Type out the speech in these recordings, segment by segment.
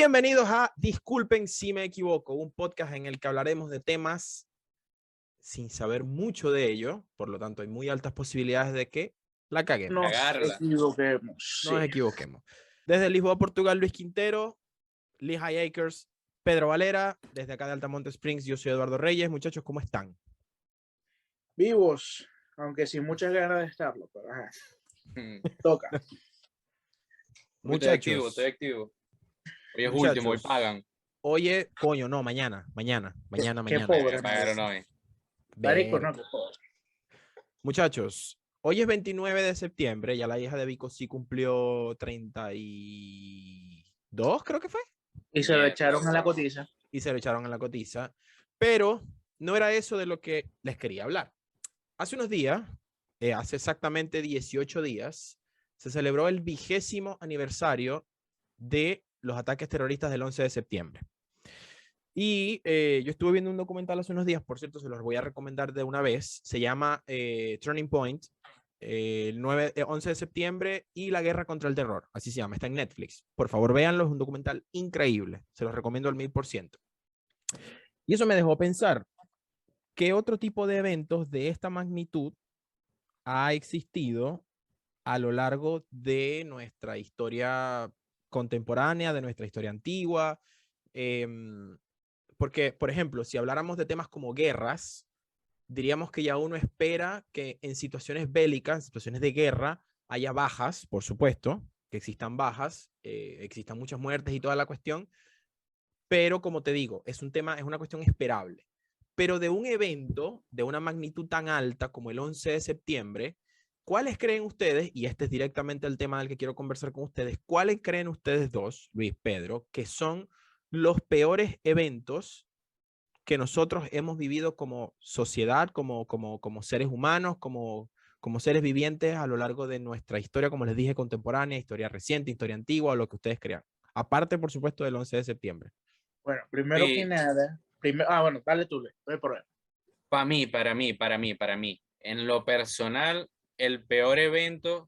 Bienvenidos a Disculpen si me equivoco, un podcast en el que hablaremos de temas sin saber mucho de ello, por lo tanto hay muy altas posibilidades de que la caguemos. Nos equivoquemos. Desde Lisboa, Portugal, Luis Quintero, Lehigh Acres, Pedro Valera, desde acá de Altamonte Springs, yo soy Eduardo Reyes. Muchachos, ¿cómo están? Vivos, aunque sin muchas ganas de estarlo, pero ajá. Toca. Muchachos, estoy activo. Hoy es muchachos, último, hoy pagan. Oye, coño, no, mañana. Qué pobre, Me pagaron hoy. Marico, no, qué pobre. Muchachos, hoy es 29 de septiembre, ya la hija de Vico sí cumplió 32, creo que fue. Y se lo echaron a la cotiza. Y se lo echaron a la cotiza, pero no era eso de lo que les quería hablar. Hace unos días, hace exactamente 18 días, se celebró el 20º aniversario de los ataques terroristas del 11 de septiembre. Y yo estuve viendo un documental hace unos días, por cierto, se los voy a recomendar de una vez. Se llama Turning Point, el 11 de septiembre y la guerra contra el terror. Así se llama, está en Netflix. Por favor, véanlo, es un documental increíble. Se los recomiendo al 1000%. Y eso me dejó pensar, ¿qué otro tipo de eventos de esta magnitud ha existido a lo largo de nuestra historia contemporánea, de nuestra historia antigua? Porque, por ejemplo, si habláramos de temas como guerras, diríamos que ya uno espera que en situaciones bélicas, en situaciones de guerra, haya bajas, por supuesto, que existan bajas, existan muchas muertes y toda la cuestión, pero como te digo, es una cuestión esperable. Pero de un evento de una magnitud tan alta como el 11 de septiembre, ¿cuáles creen ustedes, y este es directamente el tema del que quiero conversar con ustedes, cuáles creen ustedes dos, Luis, Pedro, que son los peores eventos que nosotros hemos vivido como sociedad, como seres humanos, como seres vivientes a lo largo de nuestra historia, como les dije, contemporánea, historia reciente, historia antigua, o lo que ustedes crean? Aparte, por supuesto, del 11 de septiembre. Bueno, primero que nada, bueno, dale tú, no hay problema. Para mí. En lo personal, el peor evento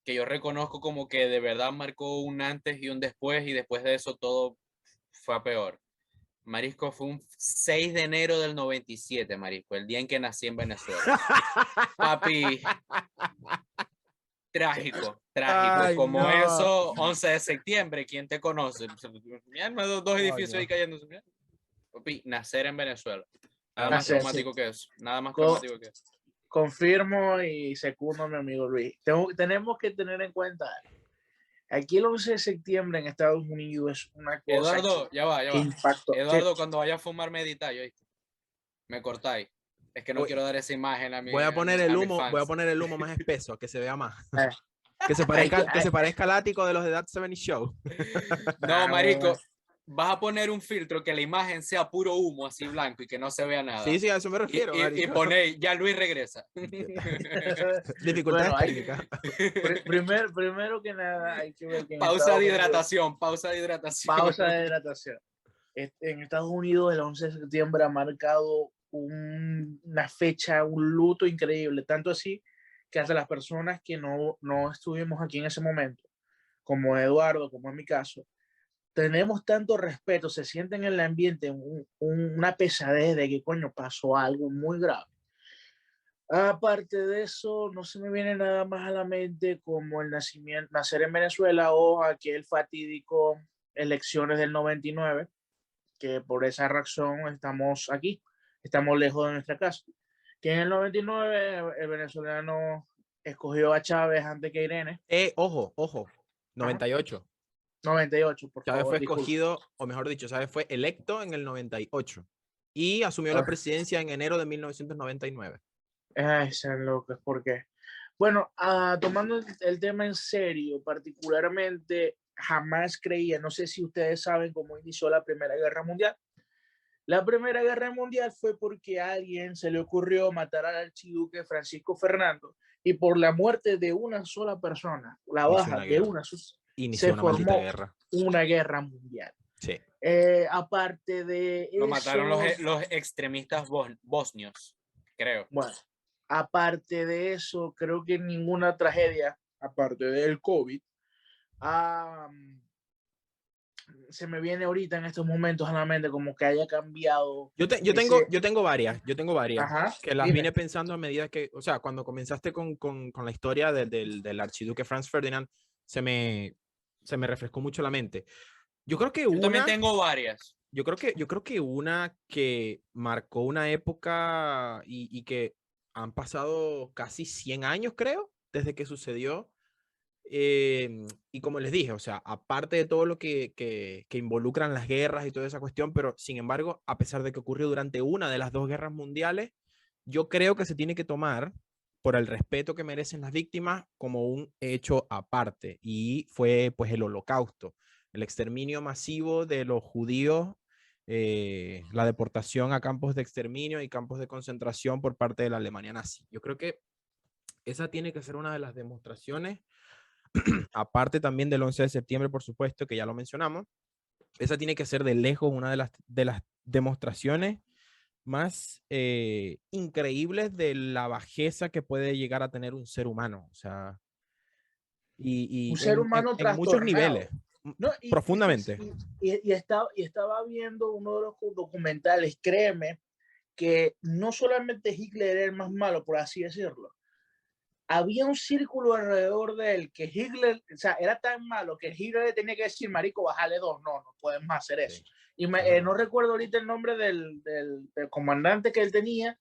que yo reconozco como que de verdad marcó un antes y un después, y después de eso todo fue a peor. Marisco, fue un 6 de enero del 97, Marisco, el día en que nací en Venezuela. Papi, trágico. Ay, como no. eso, 11 de septiembre, ¿quién te conoce? Dos edificios ahí cayendo. Papi, nacer en Venezuela. Nada más traumático que eso. Nada más traumático que eso. Confirmo y secundo a mi amigo Luis. Tenemos que tener en cuenta aquí el 11 de septiembre en Estados Unidos es una cosa. Eduardo, ya va. Impacto. Eduardo, cuando vaya a fumar, medita, me cortáis. Es que no quiero dar esa imagen a mi Voy a poner el fans. humo más espeso, que se vea más. Que se parezca al ático de los de That 70 Show. No, marico, vas a poner un filtro que la imagen sea puro humo, así blanco, y que no se vea nada. Sí, a eso me refiero. Y ponéis, ya Luis regresa. Dificultades técnicas. Primero que nada hay que ver que pausa de hidratación. Pausa de hidratación. En Estados Unidos el 11 de septiembre ha marcado una fecha, un luto increíble, tanto así que hasta las personas que no estuvimos aquí en ese momento, como Eduardo, como en mi caso, tenemos tanto respeto, se siente en el ambiente una pesadez de que coño pasó algo muy grave. Aparte de eso, no se me viene nada más a la mente como nacer en Venezuela o aquel fatídico elecciones del 99, que por esa razón estamos aquí, estamos lejos de nuestra casa. Que en el 99 el venezolano escogió a Chávez antes que Irene. Ojo, 98. 98, por Chávez favor. fue escogido, o mejor dicho, Chávez fue electo en el 98 y asumió la presidencia en enero de 1999. Eso es lo que es porque. Bueno, tomando el tema en serio, particularmente, jamás creía, no sé si ustedes saben cómo inició la Primera Guerra Mundial. La Primera Guerra Mundial fue porque a alguien se le ocurrió matar al archiduque Francisco Fernando y por la muerte de una sola persona, la baja de una se formó una guerra mundial. Sí. Aparte de Lo eso, mataron los extremistas bosnios, creo. Bueno, aparte de eso, creo que ninguna tragedia, aparte del COVID, ha se me viene ahorita en estos momentos a la mente como que haya cambiado Yo tengo varias, Ajá, que las dime. vine pensando a medida que, o sea, cuando comenzaste con la historia del archiduque Franz Ferdinand, se me, se me refrescó mucho la mente. Yo creo que Yo también una, tengo varias. yo creo que una que marcó una época y que han pasado casi 100 años, creo, desde que sucedió. Y como les dije, o sea, aparte de todo lo que involucran las guerras y toda esa cuestión, pero sin embargo, a pesar de que ocurrió durante una de las dos guerras mundiales, yo creo que se tiene que tomar por el respeto que merecen las víctimas como un hecho aparte. Y fue pues el Holocausto, el exterminio masivo de los judíos, la deportación a campos de exterminio y campos de concentración por parte de la Alemania nazi. Yo creo que esa tiene que ser una de las demostraciones, aparte también del 11 de septiembre, por supuesto, que ya lo mencionamos. Esa tiene que ser de lejos una de las demostraciones más increíbles de la bajeza que puede llegar a tener un ser humano. O sea, Un y ser humano en muchos niveles, trastornado. No, profundamente. y estaba viendo uno de los documentales, créeme, que no solamente Hitler era el más malo, por así decirlo, había un círculo alrededor de él que Hitler, o sea, era tan malo que Hitler le tenía que decir, marico, bájale dos, no podemos hacer eso. Sí, Y es verdad. no recuerdo ahorita el nombre del comandante que él tenía,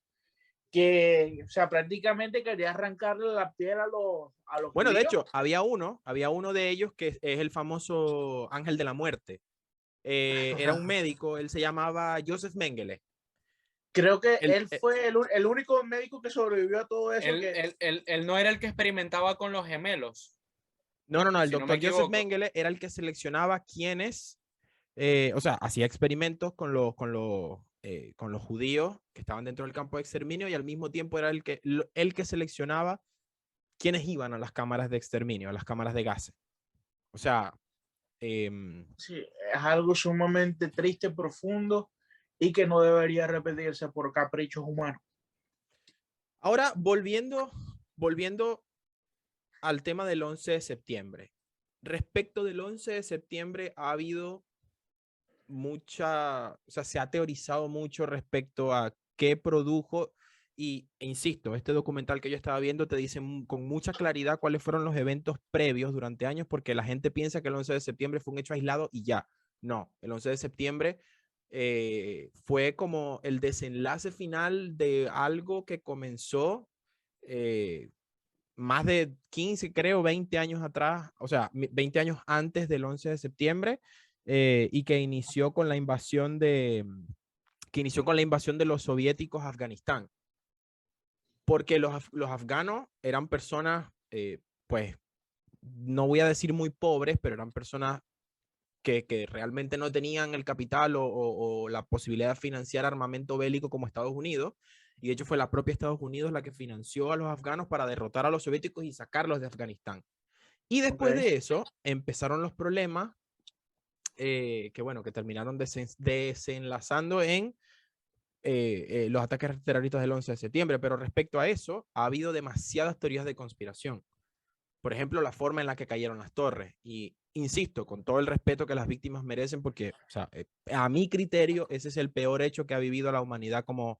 que, o sea, prácticamente quería arrancarle la piel a los Bueno, de judíos. hecho, había uno de ellos que es el famoso Ángel de la Muerte. Era un médico, él se llamaba Joseph Mengele. Creo que El, él fue el único médico que sobrevivió a todo eso. Él no era el que experimentaba con los gemelos, no, el si no me doctor Joseph equivoco. Mengele era el que seleccionaba quiénes, o sea, hacía experimentos con los judíos que estaban dentro del campo de exterminio y al mismo tiempo era el que seleccionaba quiénes iban a las cámaras de exterminio, a las cámaras de gases. O sea, Sí, es algo sumamente triste, profundo y que no debería repetirse por caprichos humanos. ahora volviendo al tema del 11 de septiembre. Respecto del 11 de septiembre ha habido o sea, se ha teorizado mucho respecto a qué produjo e insisto, este documental que yo estaba viendo te dice con mucha claridad cuáles fueron los eventos previos durante años, porque la gente piensa que el 11 de septiembre fue un hecho aislado y ya. No, el 11 de septiembre fue como el desenlace final de algo que comenzó eh, más de 15, creo, 20 años atrás, o sea, 20 años antes del 11 de septiembre, y que inició con la invasión de los soviéticos a Afganistán. Porque los afganos eran personas, pues, no voy a decir muy pobres, pero eran personas que realmente no tenían el capital o la posibilidad de financiar armamento bélico como Estados Unidos. Y de hecho fue la propia Estados Unidos la que financió a los afganos para derrotar a los soviéticos y sacarlos de Afganistán. Y después Okay. de eso empezaron los problemas que, bueno, que terminaron desenlazando en los ataques terroristas del 11 de septiembre. Pero respecto a eso, ha habido demasiadas teorías de conspiración. Por ejemplo, la forma en la que cayeron las torres. Y insisto, con todo el respeto que las víctimas merecen, porque o sea, a mi criterio ese es el peor hecho que ha vivido la humanidad como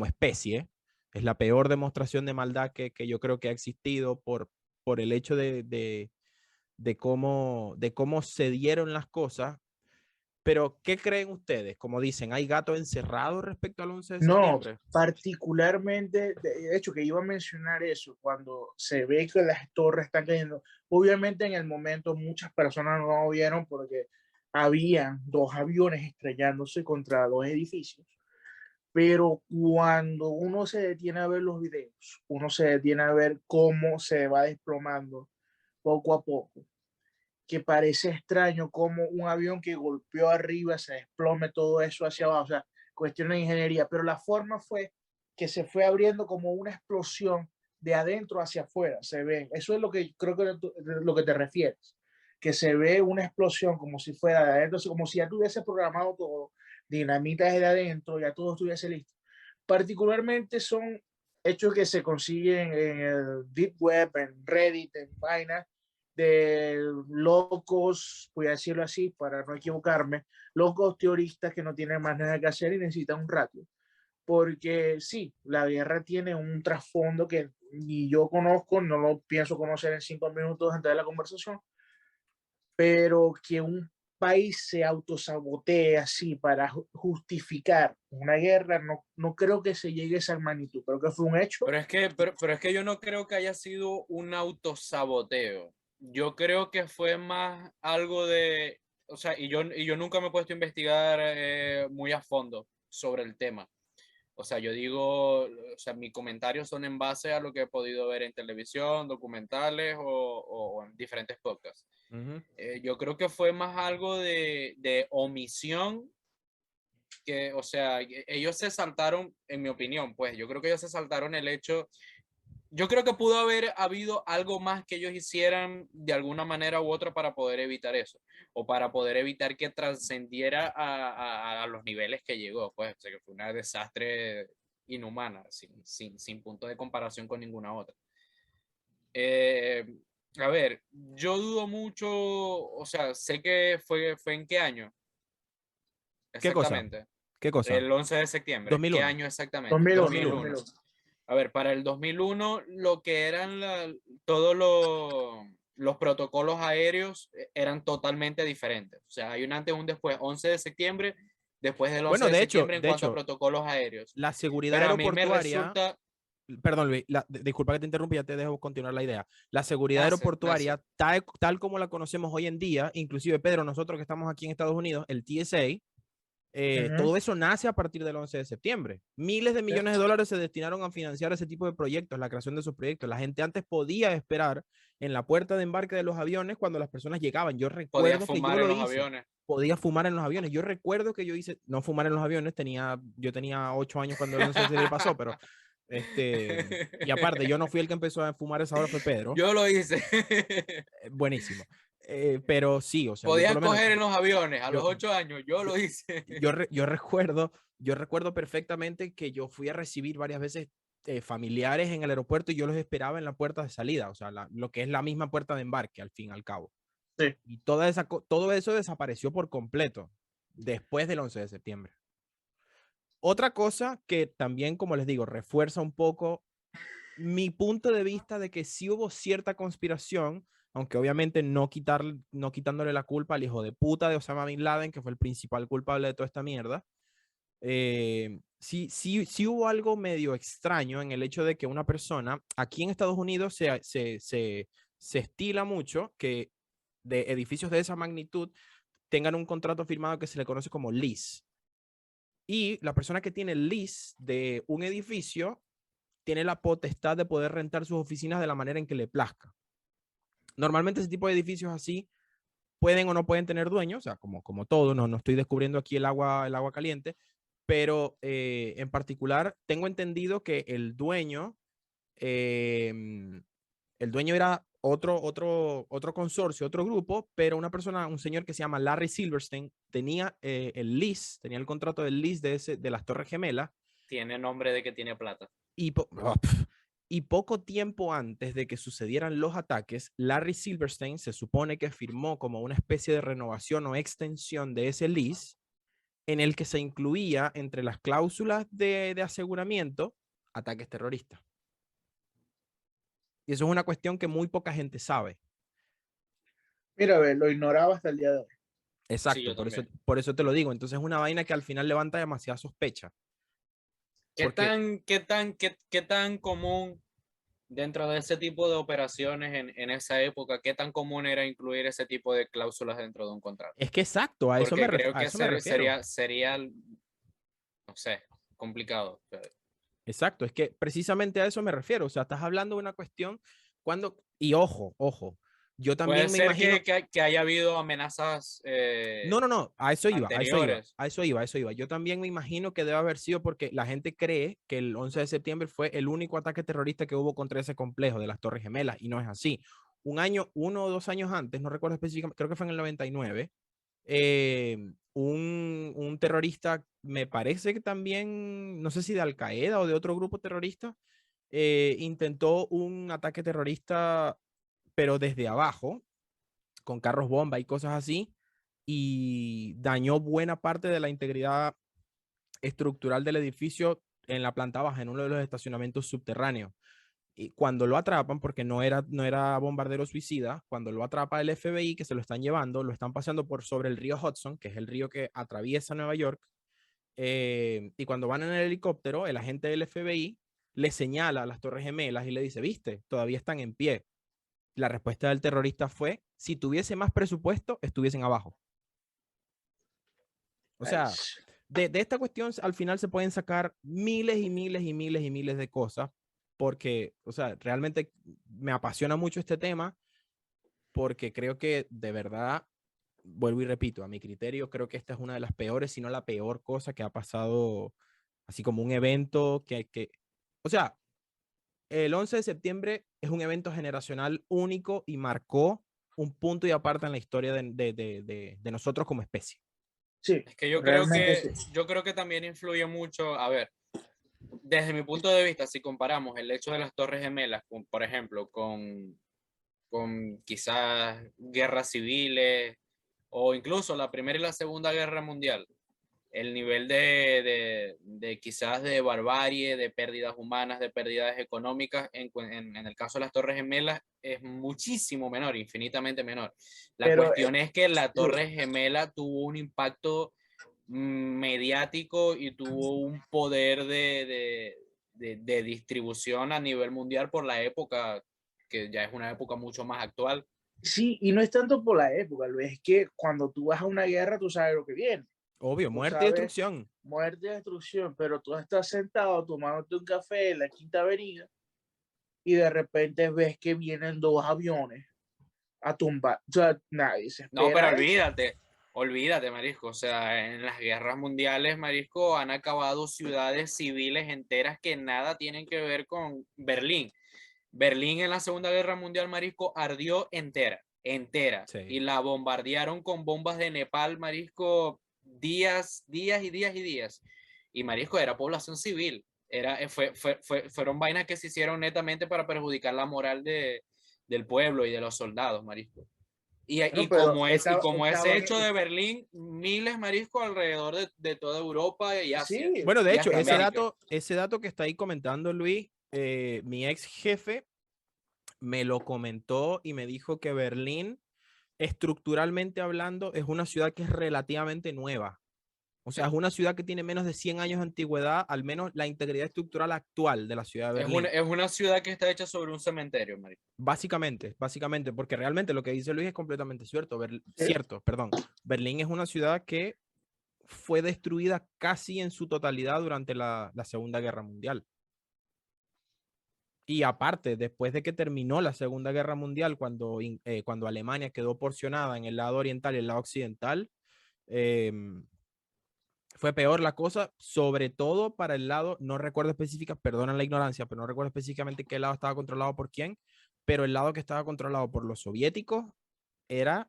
especie. Es la peor demostración de maldad que yo creo que ha existido por el hecho de cómo se dieron las cosas. Pero, ¿qué creen ustedes? Como dicen, ¿hay gato encerrado respecto al 11 de No, septiembre? particularmente, de hecho, que iba a mencionar eso, cuando se ve que las torres están cayendo, obviamente en el momento muchas personas no lo vieron porque habían dos aviones estrellándose contra dos edificios, pero cuando uno se detiene a ver los videos, uno se detiene a ver cómo se va desplomando poco a poco, que parece extraño cómo un avión que golpeó arriba se desplome todo eso hacia abajo, o sea, cuestión de ingeniería, pero la forma fue que se fue abriendo como una explosión de adentro hacia afuera, se ve, eso es lo que creo que lo que te refieres, que se ve una explosión como si fuera de adentro, como si ya tuviese programado todo, dinamita desde adentro, ya todo estuviese listo. Particularmente son hechos que se consiguen en el Deep Web, en Reddit, en Vaina, de locos, voy a decirlo así para no equivocarme, locos teoristas que no tienen más nada que hacer y necesitan un ratio. Porque sí, la guerra tiene un trasfondo que ni yo conozco, no lo pienso conocer en 5 minutos antes de la conversación, pero que un país se autosabotee así para justificar una guerra, no creo que se llegue a esa magnitud, creo que fue un hecho. Pero es que yo no creo que haya sido un autosaboteo. Yo creo que fue más algo de, o sea, y yo nunca me he puesto a investigar muy a fondo sobre el tema. O sea, yo digo, o sea, mis comentarios son en base a lo que he podido ver en televisión, documentales o en diferentes podcasts. Yo creo que fue más algo de omisión que, o sea, ellos se saltaron, en mi opinión, pues yo creo que ellos se saltaron el hecho, yo creo que pudo haber habido algo más que ellos hicieran de alguna manera u otra para poder evitar eso, o para poder evitar que trascendiera a los niveles que llegó, pues, o sea, que fue un desastre inhumana, sin punto de comparación con ninguna otra. Eh, a ver, yo dudo mucho, o sea, sé que fue en qué año ¿Qué cosa? exactamente. ¿Qué cosa? El 11 de septiembre. 2001. ¿Qué año exactamente? 2001, 2001. A ver, para el 2001 lo que eran todos los protocolos aéreos eran totalmente diferentes. O sea, hay un antes y un después. 11 de septiembre, después del 11 Bueno, de septiembre en de cuanto a hecho, protocolos aéreos. la seguridad Pero a mí me aeroportuaria, resulta... perdón Luis, disculpa que te interrumpa, ya te dejo continuar la idea. La seguridad Gracias, aeroportuaria, tal como la conocemos hoy en día, inclusive Pedro, nosotros que estamos aquí en Estados Unidos, el TSA, todo eso nace a partir del 11 de septiembre. Miles de millones de dólares se destinaron a financiar ese tipo de proyectos, la creación de esos proyectos. La gente antes podía esperar en la puerta de embarque de los aviones cuando las personas llegaban. Yo Podía recuerdo que yo fumar en lo los hice. aviones. Podía fumar en los aviones. Yo recuerdo que yo hice, no fumar en los aviones, yo tenía 8 años cuando el 11 de septiembre pasó, pero y aparte, yo no fui el que empezó a fumar esa hora, fue Pedro. Yo lo hice. Buenísimo. Pero sí, o sea, yo por Podías lo menos, coger en los aviones a los yo, 8 años, yo lo hice. yo recuerdo perfectamente que yo fui a recibir varias veces familiares en el aeropuerto y yo los esperaba en la puerta de salida, o sea, lo que es la misma puerta de embarque, al fin y al cabo. Sí. Y todo eso desapareció por completo después del 11 de septiembre. Otra cosa que también, como les digo, refuerza un poco mi punto de vista de que sí hubo cierta conspiración, aunque obviamente no quitándole la culpa al hijo de puta de Osama Bin Laden, que fue el principal culpable de toda esta mierda. Sí hubo algo medio extraño en el hecho de que una persona, aquí en Estados Unidos se estila mucho que de edificios de esa magnitud tengan un contrato firmado que se le conoce como lease. Y la persona que tiene el lease de un edificio tiene la potestad de poder rentar sus oficinas de la manera en que le plazca. Normalmente ese tipo de edificios así pueden o no pueden tener dueños, o sea, como todo, no estoy descubriendo aquí el agua caliente, pero en particular tengo entendido que el dueño era otro consorcio, otro grupo, pero un señor que se llama Larry Silverstein, tenía el lease, tenía el contrato del lease de las Torres Gemelas. Tiene nombre de que tiene plata. Y poco tiempo antes de que sucedieran los ataques, Larry Silverstein se supone que firmó como una especie de renovación o extensión de ese lease en el que se incluía entre las cláusulas de aseguramiento ataques terroristas. Y eso es una cuestión que muy poca gente sabe. Mira, a ver, lo ignoraba hasta el día de hoy. Exacto, Sí, por eso te lo digo. Entonces es una vaina que al final levanta demasiada sospecha. ¿Qué tan común dentro de ese tipo de operaciones en esa época, qué tan común era incluir ese tipo de cláusulas dentro de un contrato? Es que exacto, a eso Porque me, creo a que eso me refiero. sería, no sé, complicado. Exacto, es que precisamente a eso me refiero. O sea, estás hablando de una cuestión cuando, y ojo, yo Puede también me ser imagino. que haya habido amenazas No, a eso iba, anteriores. a eso iba. Yo también me imagino que debe haber sido porque la gente cree que el 11 de septiembre fue el único ataque terrorista que hubo contra ese complejo de las Torres Gemelas y no es así. 1 o 2 años antes, no recuerdo específicamente, creo que fue en el 99, un terrorista, me parece que también, no sé si de Al Qaeda o de otro grupo terrorista, intentó un ataque terrorista pero desde abajo, con carros bomba y cosas así, y dañó buena parte de la integridad estructural del edificio en la planta baja, en uno de los estacionamientos subterráneos. Y cuando lo atrapan, porque no era bombardero suicida, cuando lo atrapa el FBI, que se lo están llevando, lo están pasando por sobre el río Hudson, que es el río que atraviesa Nueva York, y cuando van en el helicóptero, el agente del FBI le señala a las Torres Gemelas y le dice, viste, todavía están en pie. La respuesta del terrorista fue, si tuviese más presupuesto, estuviesen abajo. O Ay, sea, de esta cuestión al final se pueden sacar miles y miles y miles y miles de cosas, porque, o sea, realmente me apasiona mucho este tema, porque creo que de verdad, vuelvo y repito, a mi criterio, creo que esta es una de las peores, si no la peor cosa que ha pasado, así como un evento o sea, el 11 de septiembre es un evento generacional único y marcó un punto y aparte en la historia de nosotros como especie. sí, Es que yo creo realmente que, sí. yo creo que también influye mucho, a ver, desde mi punto de vista, si comparamos el hecho de las Torres Gemelas, por ejemplo, con quizás guerras civiles o incluso la Primera y la Segunda Guerra Mundial, el nivel de quizás de barbarie, de pérdidas humanas, de pérdidas económicas, en el caso de las Torres Gemelas, es muchísimo menor, infinitamente menor. La Pero cuestión es que la sí, Torre Gemela tuvo un impacto mediático y tuvo un poder de distribución a nivel mundial por la época, que ya es una época mucho más actual. sí, y no es tanto por la época, Luis, es que cuando tú vas a una guerra, tú sabes lo que viene. Obvio, Tú muerte y sabes destrucción. muerte y destrucción, pero tú estás sentado tomándote un café en la Quinta Avenida y de repente ves que vienen dos aviones a tumbar. O sea, nadie se No, pero espera eso. olvídate, Marisco. O sea, en las guerras mundiales, Marisco, han acabado ciudades civiles enteras que nada tienen que ver con Berlín. Berlín en la Segunda Guerra Mundial, Marisco, ardió entera, entera. Sí. Y la bombardearon con bombas de Nepal, Marisco, días, días y días y días. Y Marisco era población civil. Fueron vainas que se hicieron netamente para perjudicar la moral del pueblo y de los soldados, Marisco. Bueno, Y pero como ese estaban, hecho de Berlín, miles, Marisco, alrededor de toda Europa y Asia sí, Bueno, de y hecho, hasta América. ese dato que está ahí comentando Luis, mi ex jefe me lo comentó y me dijo que Berlín, estructuralmente hablando, es una ciudad que es relativamente nueva. O sea, es una ciudad que tiene menos de 100 años de antigüedad, al menos la integridad estructural actual de la ciudad de Berlín. Es una ciudad que está hecha sobre un cementerio, Marisco. Básicamente, porque realmente lo que dice Luis es completamente cierto. sí, Cierto, perdón. Berlín es una ciudad que fue destruida casi en su totalidad durante la Segunda Guerra Mundial. Y aparte, después de que terminó la Segunda Guerra Mundial, cuando Alemania quedó porcionada en el lado oriental y el lado occidental, eh, fue peor la cosa, sobre todo para el lado, no recuerdo específica, perdonan la ignorancia, pero no recuerdo específicamente qué lado estaba controlado por quién, pero el lado que estaba controlado por los soviéticos era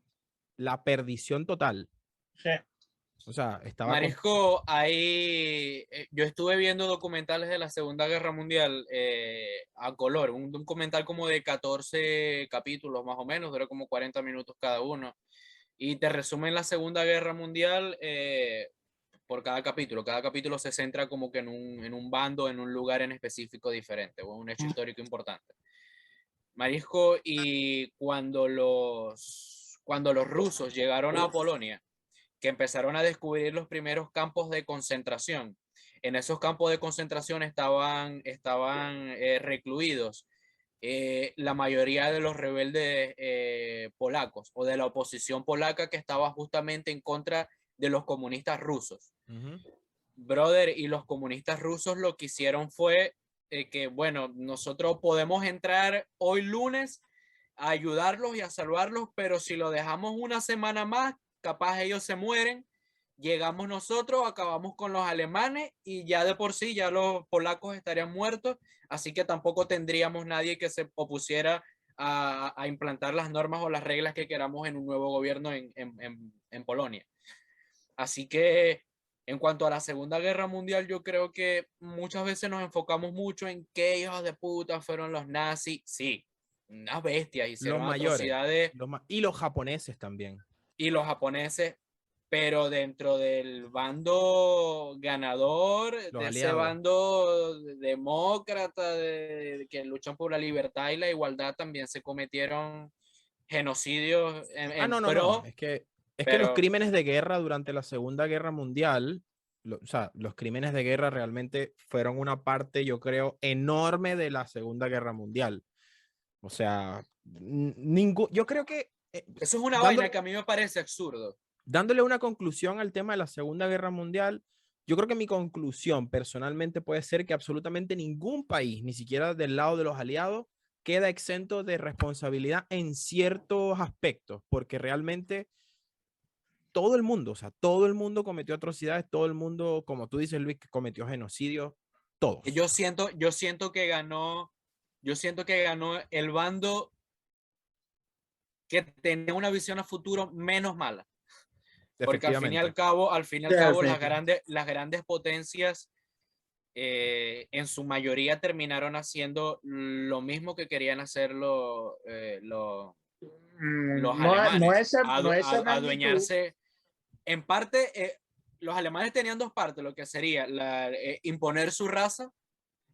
la perdición total. sí. O sea, estaba con... Marisco, ahí yo estuve viendo documentales de la Segunda Guerra Mundial a color, un documental como de 14 capítulos más o menos, dura como 40 minutos cada uno, y te resumen la Segunda Guerra Mundial por cada capítulo. Cada capítulo se centra como que en un bando, en un lugar en específico diferente, o un hecho histórico importante. Marisco, y cuando los rusos llegaron a Polonia, que empezaron a descubrir los primeros campos de concentración. En esos campos de concentración estaban recluidos la mayoría de los rebeldes polacos o de la oposición polaca que estaba justamente en contra de los comunistas rusos. Uh -huh. Brother, y los comunistas rusos lo que hicieron fue que, bueno, nosotros podemos entrar hoy lunes a ayudarlos y a salvarlos, pero si lo dejamos una semana más, capaz ellos se mueren, llegamos nosotros, acabamos con los alemanes y ya de por sí ya los polacos estarían muertos, así que tampoco tendríamos nadie que se opusiera a implantar las normas o las reglas que queramos en un nuevo gobierno en Polonia. Así que en cuanto a la Segunda Guerra Mundial, yo creo que muchas veces nos enfocamos mucho en qué hijos de puta fueron los nazis. Sí, unas bestias, Los hicieron mayores. atrocidades, Y los japoneses también. y los japoneses, pero dentro del bando ganador, Los de ese aliados. bando demócrata, que luchan por la libertad y la igualdad, también se cometieron genocidios en No. pro, Es que los pero crímenes de guerra durante la Segunda Guerra Mundial, o sea, los crímenes de guerra realmente fueron una parte, yo creo, enorme de la Segunda Guerra Mundial. O sea, yo creo que eso es una dándole, vaina que a mí me parece absurdo. dándole una conclusión al tema de la Segunda Guerra Mundial, yo creo que mi conclusión personalmente puede ser que absolutamente ningún país, ni siquiera del lado de los aliados, queda exento de responsabilidad en ciertos aspectos, porque realmente todo el mundo, o sea, todo el mundo cometió atrocidades, todo el mundo, como tú dices, Luis, que cometió genocidios, todos. Yo siento que ganó el bando que tenía una visión a futuro menos mala. Porque al fin y al cabo, las grandes potencias en su mayoría terminaron haciendo lo mismo que querían hacer los alemanes, no esa magnitud. adueñarse. En parte, los alemanes tenían dos partes, lo que sería imponer su raza,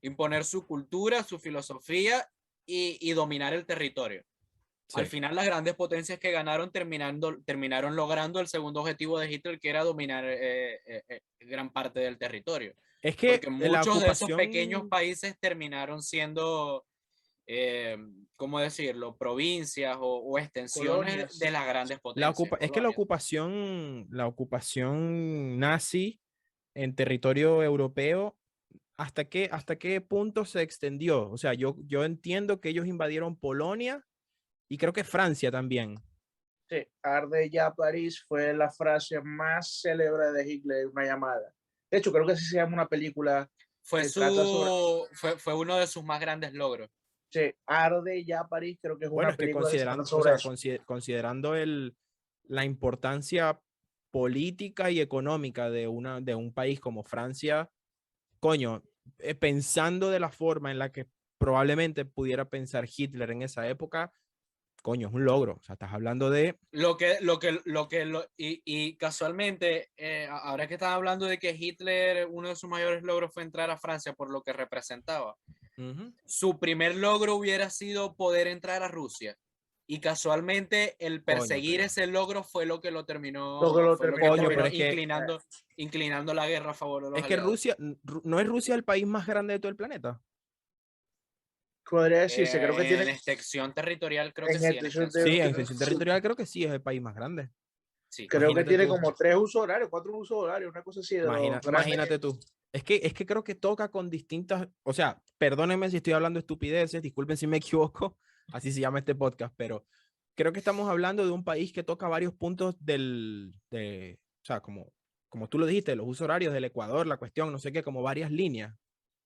imponer su cultura, su filosofía y dominar el territorio. Sí. Al final, las grandes potencias que ganaron terminaron logrando el segundo objetivo de Hitler, que era dominar gran parte del territorio. Es que porque muchos de esos pequeños países terminaron siendo, ¿cómo decirlo?, provincias o extensiones colonias de las grandes potencias. Es que la ocupación nazi en territorio europeo, ¿hasta qué punto se extendió? O sea, yo entiendo que ellos invadieron Polonia y creo que Francia también. Sí, arde ya París fue la frase más célebre de Hitler, una llamada. De hecho, creo que así se llama una película. Fue uno de sus más grandes logros. Sí, arde ya París, creo que es una película considerando la importancia política y económica de un país como Francia, coño, pensando de la forma en la que probablemente pudiera pensar Hitler en esa época, coño, es un logro. O sea, estás hablando de... Y casualmente, ahora que estás hablando de que Hitler, uno de sus mayores logros fue entrar a Francia por lo que representaba. Su primer logro hubiera sido poder entrar a Rusia. Y casualmente el perseguir ese logro fue lo que lo terminó, inclinando la guerra a favor de los aliados. Rusia, ¿no es Rusia el país más grande de todo el planeta? Podría decirse, creo que tiene... En extensión territorial creo que sí. En extensión territorial creo que sí es el país más grande. Sí. Creo que tiene como 3 usos horarios, 4 usos horarios, una cosa así. Imagínate tú. Es que creo que toca con distintas, o sea, perdónenme si estoy hablando de estupideces, disculpen si me equivoco, así se llama este podcast, pero creo que estamos hablando de un país que toca varios puntos o sea, como tú lo dijiste, los usos horarios del Ecuador, la cuestión, no sé qué, como varias líneas.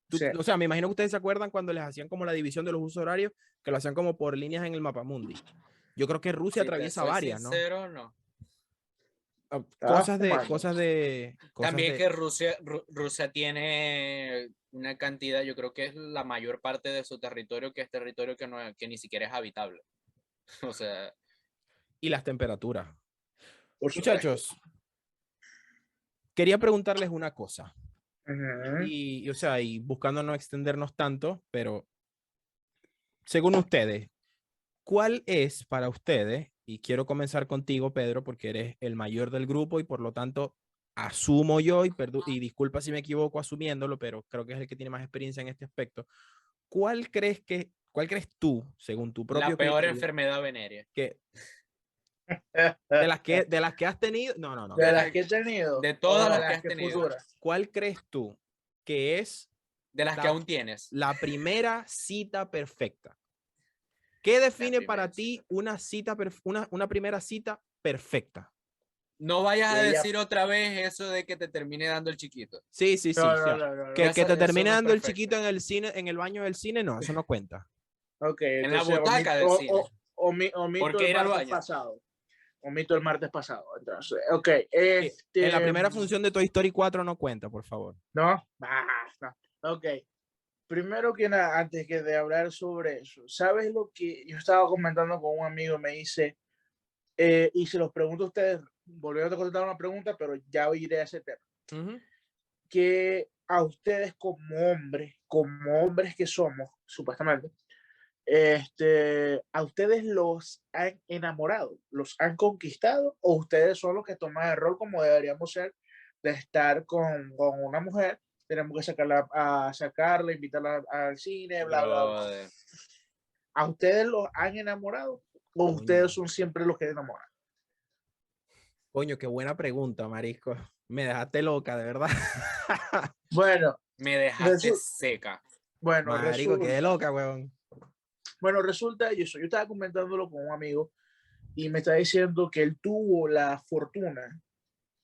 Sí. O sea, me imagino que ustedes se acuerdan cuando les hacían como la división de los usos horarios, que lo hacían como por líneas en el mapamundi. Yo creo que Rusia atraviesa varias, ¿no? Cosas de también que Rusia tiene una cantidad, yo creo que es la mayor parte de su territorio, que es territorio que ni siquiera es habitable. O sea. Y las temperaturas. Muchachos, quería preguntarles una cosa. Y, o sea, y buscando no extendernos tanto, pero según ustedes, ¿cuál es para ustedes? Y quiero comenzar contigo, Pedro, porque eres el mayor del grupo y por lo tanto asumo yo, y disculpa si me equivoco asumiéndolo, pero creo que es el que tiene más experiencia en este aspecto. ¿Cuál crees tú, según tu propio la peor enfermedad venérea? Que de las que has tenido, no. De las que he tenido. De todas las que has tenido. Futuras. ¿Cuál crees tú que es de las que aún tienes? La primera cita perfecta. ¿Qué define para ti una primera cita perfecta? No vayas a decir otra vez eso de que te termine dando el chiquito. Sí. Que te termine dando el chiquito en el cine, en el baño del cine, no, eso no cuenta. Ok. En la butaca del cine. Omito el martes pasado. Omito el martes pasado. Entonces, ok. En la primera función de Toy Story 4 no cuenta, por favor. No. Ok. primero que nada, antes que de hablar sobre eso, ¿sabes lo que yo estaba comentando con un amigo? Me dice, y se los pregunto a ustedes, volviendo a contestar una pregunta, pero ya iré a ese tema. Que a ustedes como hombres que somos, supuestamente, a ustedes los han enamorado, los han conquistado, o ustedes son los que toman el rol como deberíamos ser de estar con una mujer, tenemos que sacarla, invitarla al cine, bla, bla, bla. Brother. ¿A ustedes los han enamorado o ustedes son siempre los que enamoran? Coño, qué buena pregunta, marisco. Me dejaste loca, de verdad. Bueno, Me dejaste seca. bueno, Marico, quedé loca, weón. Bueno, resulta, yo estaba comentándolo con un amigo y me está diciendo que él tuvo la fortuna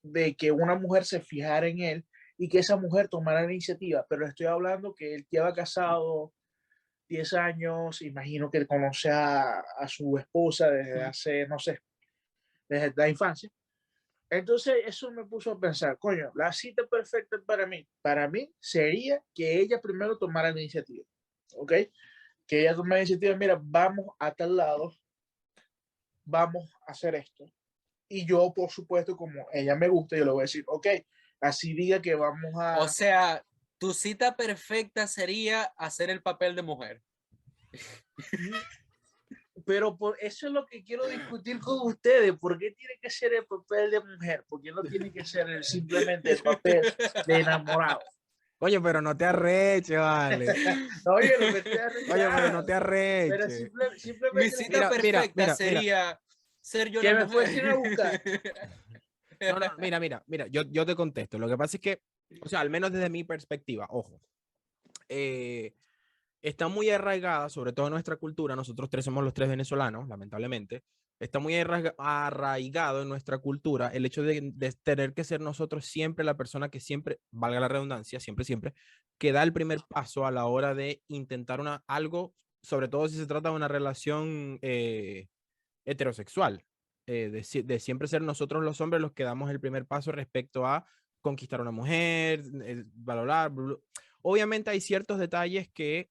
de que una mujer se fijara en él y que esa mujer tomara la iniciativa, pero estoy hablando que él lleva casado 10 años, imagino que conoce a su esposa desde hace, no sé, desde la infancia. Entonces eso me puso a pensar, coño, la cita perfecta para mí sería que ella primero tomara la iniciativa, ¿ok? Que ella tome la iniciativa, mira, vamos a tal lado, vamos a hacer esto. Y yo, por supuesto, como ella me gusta, yo le voy a decir, ok, así diga que vamos a... O sea, tu cita perfecta sería hacer el papel de mujer. Pero por eso es lo que quiero discutir con ustedes. ¿Por qué tiene que ser el papel de mujer? ¿Por qué no tiene que ser simplemente el papel de enamorado? Oye, pero no te arreches, vale. Oye, lo que te arreches. Oye, pero no te Pero arreches. simplemente... Mi cita perfecta sería ser yo que la me mujer. fuesen a buscar. No, mira, yo te contesto. Lo que pasa es que, o sea, al menos desde mi perspectiva, ojo, está muy arraigada, sobre todo en nuestra cultura, nosotros tres somos los tres venezolanos, lamentablemente, está muy arraigado en nuestra cultura el hecho de tener que ser nosotros siempre la persona que siempre, valga la redundancia, siempre, que da el primer paso a la hora de intentar algo, sobre todo si se trata de una relación heterosexual, de siempre ser nosotros los hombres los que damos el primer paso respecto a conquistar a una mujer, valorar. Obviamente hay ciertos detalles que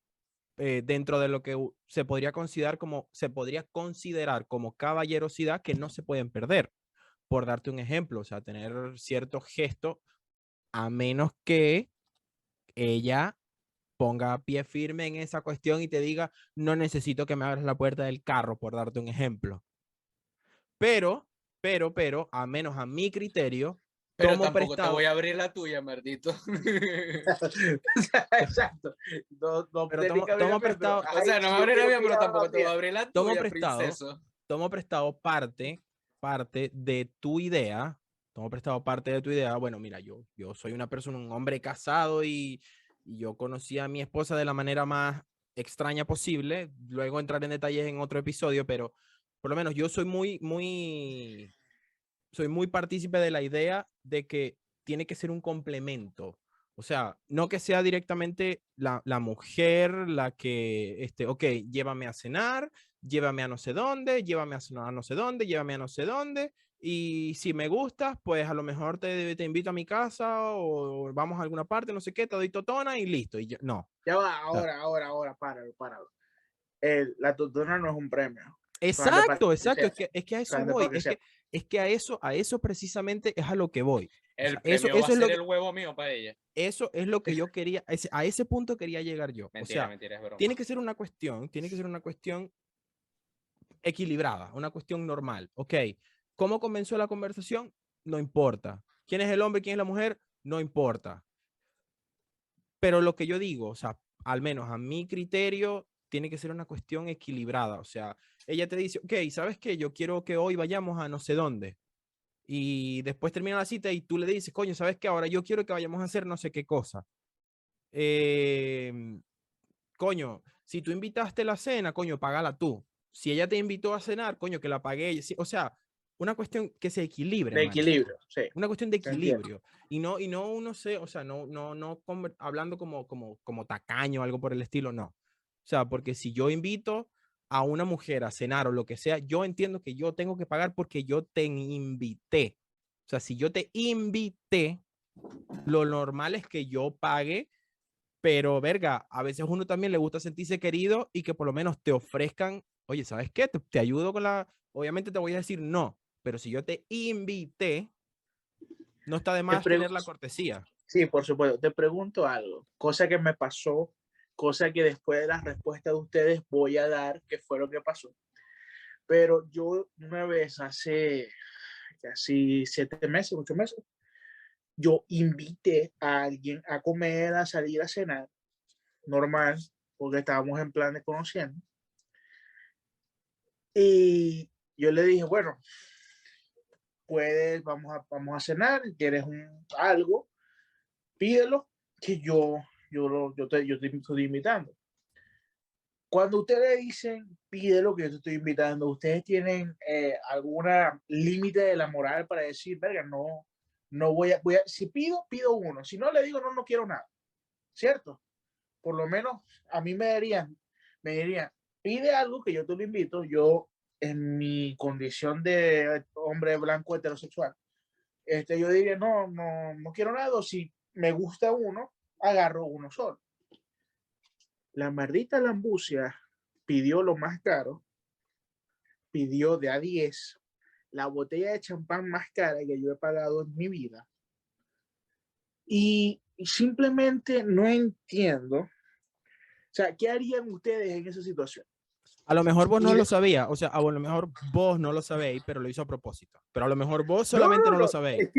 dentro de lo que se podría considerar como caballerosidad que no se pueden perder. Por darte un ejemplo, o sea, tener cierto gesto, a menos que ella ponga pie firme en esa cuestión y te diga, no necesito que me abras la puerta del carro, por darte un ejemplo. Pero, a menos a mi criterio, Pero tomo tampoco prestado. te voy a abrir la tuya, maldito. Exacto. No pero tomo prestado. O sea, no me abrí la mía, pero tampoco te voy a abrir la tuya, princeso. Tomo prestado parte de tu idea. Tomo prestado parte de tu idea. Bueno, mira, yo soy una persona, un hombre casado y yo conocí a mi esposa de la manera más extraña posible. Luego entrar en detalles en otro episodio, pero por lo menos yo soy soy muy partícipe de la idea de que tiene que ser un complemento. O sea, no que sea directamente la mujer la que, ok, llévame a cenar, llévame a no sé dónde, llévame a cenar a no sé dónde, llévame a no sé dónde. Y si me gustas, pues a lo mejor te invito a mi casa o vamos a alguna parte, no sé qué, te doy totona y listo. Y no. Ya va, ahora, páralo. La totona no es un premio. Exacto. Es que a eso voy. Es que a eso precisamente es a lo que voy. El O sea, premio va a ser el huevo mío para ella. Eso es lo que yo quería, a ese punto quería llegar yo. Mentira, o sea, mentira, es broma. tiene que ser una cuestión equilibrada, una cuestión normal. Ok, ¿cómo comenzó la conversación? No importa. ¿Quién es el hombre, quién es la mujer? No importa. Pero lo que yo digo, o sea, al menos a mi criterio, tiene que ser una cuestión equilibrada. O sea, ella te dice, ok, ¿sabes qué? Yo quiero que hoy vayamos a no sé dónde. Y después termina la cita y tú le dices, coño, ¿sabes qué? Ahora yo quiero que vayamos a hacer no sé qué cosa. Coño, si tú invitaste la cena, coño, págala tú. Si ella te invitó a cenar, coño, que la pague ella. Sí, o sea, una cuestión que se equilibre. De equilibrio, sí. Una cuestión de equilibrio. Y no uno se, o sea, no hablando como tacaño o algo por el estilo, no. O sea, porque si yo invito a una mujer a cenar o lo que sea, yo entiendo que yo tengo que pagar porque yo te invité. O sea, si yo te invité, lo normal es que yo pague pero verga, a veces uno también le gusta sentirse querido y que por lo menos te ofrezcan, oye, ¿sabes qué? Te ayudo con la, obviamente te voy a decir no, pero si yo te invité, no está de Te más pregu- tener la cortesía. sí, por supuesto. Te pregunto algo, cosa que me pasó, cosa que después de las respuestas de ustedes voy a dar, qué fue lo que pasó. Pero yo una vez hace casi 7 meses, 8 meses, yo invité a alguien a comer, a salir a cenar, normal, porque estábamos en plan de conociendo. Y yo le dije, bueno, puedes, vamos a cenar, quieres algo, pídelo, que yo te estoy invitando. Cuando ustedes dicen, pídelo que yo te estoy invitando, ¿ustedes tienen alguna límite de la moral para decir, verga, no, no voy a, si pido, pido uno, si no le digo, no, no quiero nada, ¿cierto? Por lo menos a mí me dirían, pide algo que yo te lo invito, yo en mi condición de hombre blanco heterosexual, yo diría, no, no, no quiero nada, o si me gusta uno, agarro uno solo. La maldita lambucia pidió lo más caro, pidió de a 10 la botella de champán más cara que yo he pagado en mi vida. Y simplemente no entiendo, o sea, ¿qué harían ustedes en esa situación? A lo mejor vos Y no lo de, sabías, o sea, a lo mejor vos no lo sabéis, pero lo hizo a propósito. Pero a lo mejor vos no, solamente no, no lo no, sabéis. es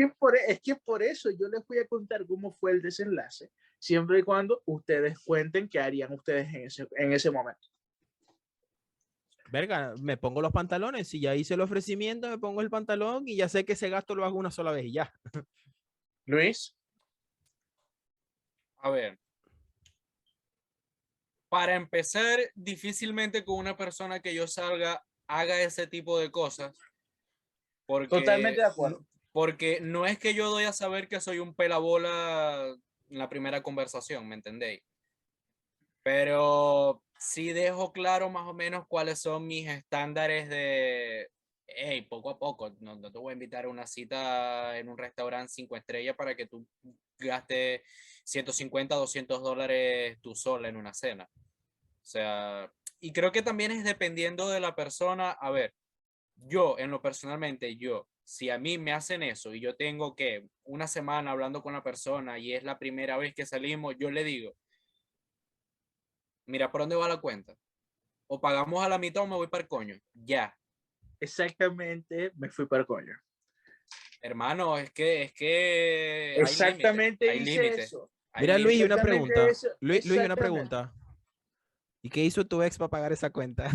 que por eso yo les voy a contar cómo fue el desenlace, siempre y cuando ustedes cuenten qué harían ustedes en ese momento. Verga, me pongo los pantalones, si ya hice el ofrecimiento, me pongo el pantalón y ya sé que ese gasto lo hago una sola vez y ya. Luis, A ver, para empezar, difícilmente con una persona que yo salga haga ese tipo de cosas, totalmente porque, de acuerdo. porque no es que yo doy a saber que soy un pelabola en la primera conversación, ¿me entendéis? Pero sí dejo claro más o menos cuáles son mis estándares de, hey, poco a poco, no te voy a invitar a una cita en un restaurante 5 estrellas para que tú gastes 150, $200 tú sola en una cena. O sea, y creo que también es dependiendo de la persona. A ver, yo, en lo personalmente, si a mí me hacen eso y yo tengo que una semana hablando con la persona y es la primera vez que salimos, yo le digo, mira, ¿por dónde va la cuenta? O pagamos a la mitad o me voy para el coño. Ya, Exactamente, me fui para el coño. hermano, es que hay límites, Exactamente hay hice límites, eso. hay Mira, Luis, y una límites. Exactamente pregunta. eso. Luis, y una Exactamente. pregunta. ¿Y qué hizo tu ex para pagar esa cuenta?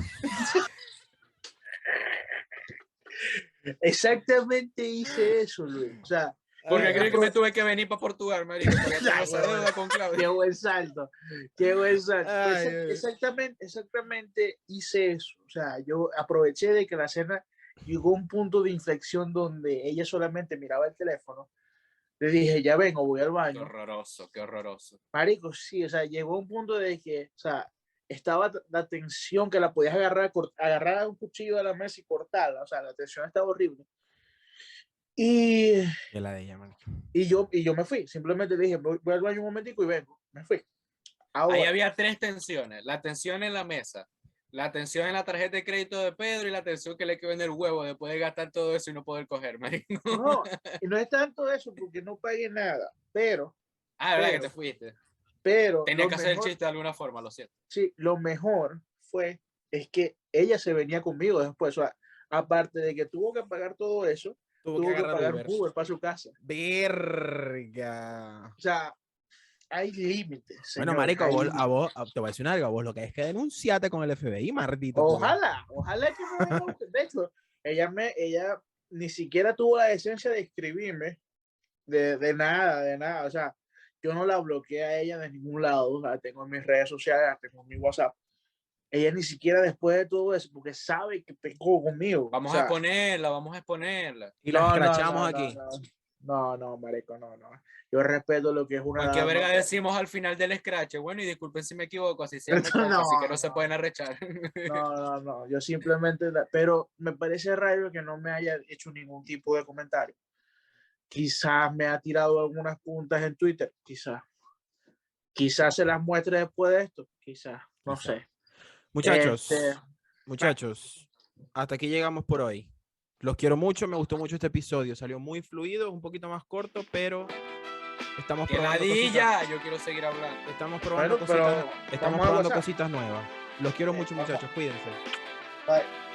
Exactamente hice eso, Luis. O sea, Porque y creo que me tuve que venir para Portugal, marico, para tener esa deuda con qué Claudia. buen salto, qué buen salto. Pues Ay, ay. exactamente hice eso. O sea, yo aproveché de que la cena llegó a un punto de inflexión donde ella solamente miraba el teléfono. Le dije, ya vengo, voy al Qué baño. horroroso, qué horroroso. Marico, sí, o sea, llegó a un punto de que, o sea, estaba la tensión que la podías agarrar un cuchillo de la mesa y cortarla. O sea, la tensión estaba horrible. Y, Y la de ella, man. y yo me fui. Simplemente dije, voy al baño un momentico y vengo. Me fui. Ahí Ahora, había tres tensiones: la tensión en la mesa, la tensión en la tarjeta de crédito de Pedro y la tensión que le quedó en el huevo después de gastar todo eso y no poder coger, marico. no, y no es tanto eso porque no pagué nada, pero, Ah, verdad que te pero, fuiste. pero, Tenía lo que hacer el mejor, chiste de alguna forma, lo siento. sí, lo mejor es que ella se venía conmigo después. O sea, aparte de que tuvo que pagar todo eso, Tuvo que tuvo que agarrar pagar un Uber. Uber para su casa. Verga. O sea, hay límites, Bueno, señores. marico, te voy a decir algo, a vos lo que es que denunciate con el FBI, maldito culo. Ojalá que me venga. De hecho, ella ni siquiera tuvo la decencia de escribirme de nada. O sea, yo no la bloqueé a ella de ningún lado. O sea, tengo en mis redes sociales, la tengo en mi WhatsApp. Ella ni siquiera después de todo eso, porque sabe que pecó conmigo. O Vamos a sea, exponerla, vamos a exponerla. Y la no, no, escrachamos no, no, aquí. no. No, no, marico, no, no. Yo respeto lo que es una Cualquier dama, verga pero decimos al final del scratch. Bueno, y disculpen si me equivoco, así se llama el no, podcast, así que no se no, pueden arrechar. no, no, no. Yo simplemente, pero me parece raro que no me haya hecho ningún tipo de comentario. Quizás me ha tirado algunas puntas en Twitter, quizás. Quizás se las muestre después de esto, quizás, no Quizá. sé. Muchachos, Este, muchachos, hasta aquí llegamos por hoy. Los quiero mucho, me gustó mucho este episodio. Salió muy fluido, un poquito más corto, pero estamos ¡Qué probando cositas. ladilla! Yo quiero seguir hablando. Estamos probando Bueno, pero cositas, estamos vamos a probando gozar. cositas nuevas. Los quiero mucho, Vamos. muchachos. Cuídense. Bye.